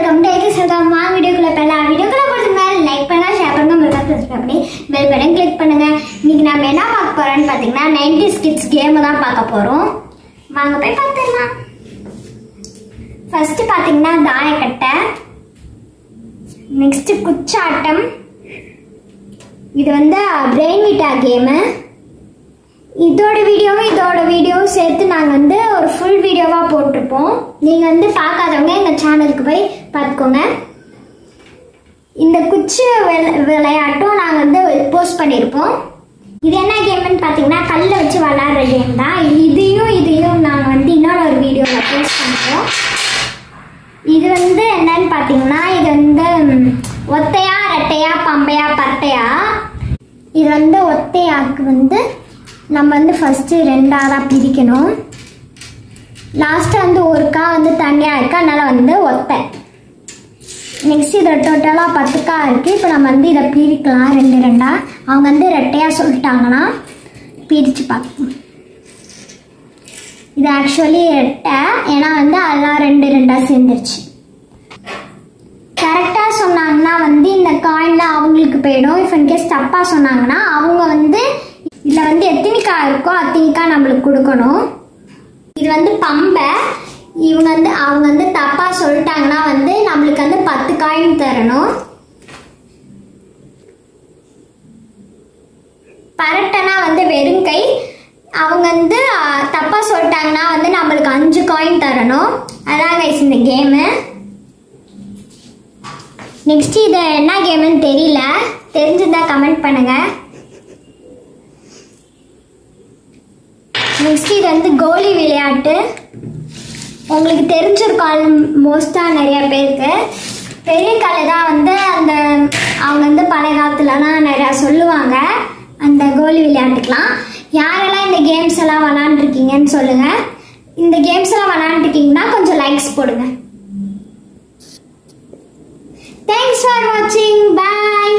Welcome to AK சல்தான் மா வீடியோக்குள்ள போலாம். வீடியோக்குள்ள போறதுக்கு முன்னாடி லைக் பண்ணுங்க, ஷேர் பண்ணுங்க, மறக்காம சப்ஸ்கிரைப் பண்ணி பெல் பட்டன் கிளிக் பண்ணுங்க. இன்னைக்கு நாம என்ன பார்க்க போறோம்னு பாத்தீங்கன்னா 90s கிட்ஸ் கேம் தான் பார்க்க போறோம். வாங்க போய் பார்த்துடலாம். ஃபர்ஸ்ட் பாத்தீங்கன்னா தாயக்கட்டை, நெக்ஸ்ட் குச்சாட்டம், இது வந்து பிரெயின் விட்டா கேம். இதோட வீடியோவும் சேர்த்து நாங்கள் வந்து ஒரு ஃபுல் வீடியோவாக போட்டிருப்போம். நீங்கள் வந்து பார்க்காதவங்க எங்கள் சேனலுக்கு போய் பார்த்துக்கோங்க. இந்த குச்சி விளையாட்டும் நாங்கள் வந்து போஸ்ட் பண்ணியிருப்போம். இது என்ன கேம்னு பார்த்தீங்கன்னா கல்லை வச்சு விளையாடுற கேம் தான். இதையும் நாங்கள் வந்து இன்னொரு ஒரு வீடியோவில் போஸ்ட் பண்ணுறோம். இது வந்து என்னன்னு பார்த்தீங்கன்னா இது வந்து ஒத்தையா, ரெட்டையா, பம்பையா, பட்டையா. இது வந்து ஒத்தையாக்கு வந்து நம்ம வந்து ஃபஸ்ட்டு ரெண்டாக பிரிக்கணும். லாஸ்ட்டாக வந்து ஒருக்கா வந்து தனியாக இருக்குது, அதனால் வந்து ஒத்தை. நெக்ஸ்ட் இதை டோட்டலாக 10 இருக்குது. இப்போ நம்ம வந்து இதை பிரிக்கலாம் ரெண்டாக. அவங்க வந்து ரெட்டையாக சொல்லிட்டாங்கன்னா பிரித்து பார்க்கணும். இது ஆக்சுவலி ரெட்டை, ஏன்னா வந்து அதெல்லாம் ரெண்டாக சேர்ந்துருச்சு. கரெக்டாக சொன்னாங்கன்னா வந்து இந்த காயினில் அவங்களுக்கு போயிடும். இஃப் இன்கேஸ் தப்பாக சொன்னாங்கன்னா அவங்க வந்து இதில் வந்து எத்தனைக்காய் இருக்கோ அத்தனைக்காய் நம்மளுக்கு கொடுக்கணும். இது வந்து பம்பை. அவங்க வந்து தப்பாக சொல்லிட்டாங்கன்னா வந்து நம்மளுக்கு வந்து 10 காயின் தரணும். பரட்டைனா வந்து வெறும் கை. அவங்க வந்து தப்பாக சொல்லிட்டாங்கன்னா வந்து நம்மளுக்கு 5 காயின் தரணும். அதான் கைஸ் இந்த கேமு. நெக்ஸ்ட் இது என்ன கேமுன்னு தெரியல, தெரிஞ்சுருந்தா கமெண்ட் பண்ணுங்க. நெக்ஸ்ட் இது வந்து கோலி விளையாட்டு. உங்களுக்கு தெரிஞ்சிருக்கும் மோஸ்ட்டாக நிறைய பேருக்கு. பெரிய கலை தான் வந்து அவங்க வந்து பழைய காலத்துலலாம் நிறையா சொல்லுவாங்க அந்த கோலி விளையாட்டுக்கெலாம். யாரெல்லாம் இந்த கேம்ஸ் எல்லாம் விளாண்டுருக்கீங்கன்னு சொல்லுங்கள். இந்த கேம்ஸ் எல்லாம் விளாண்டுருக்கீங்கன்னா கொஞ்சம் லைக்ஸ் போடுங்க. Thanks for watching. Bye.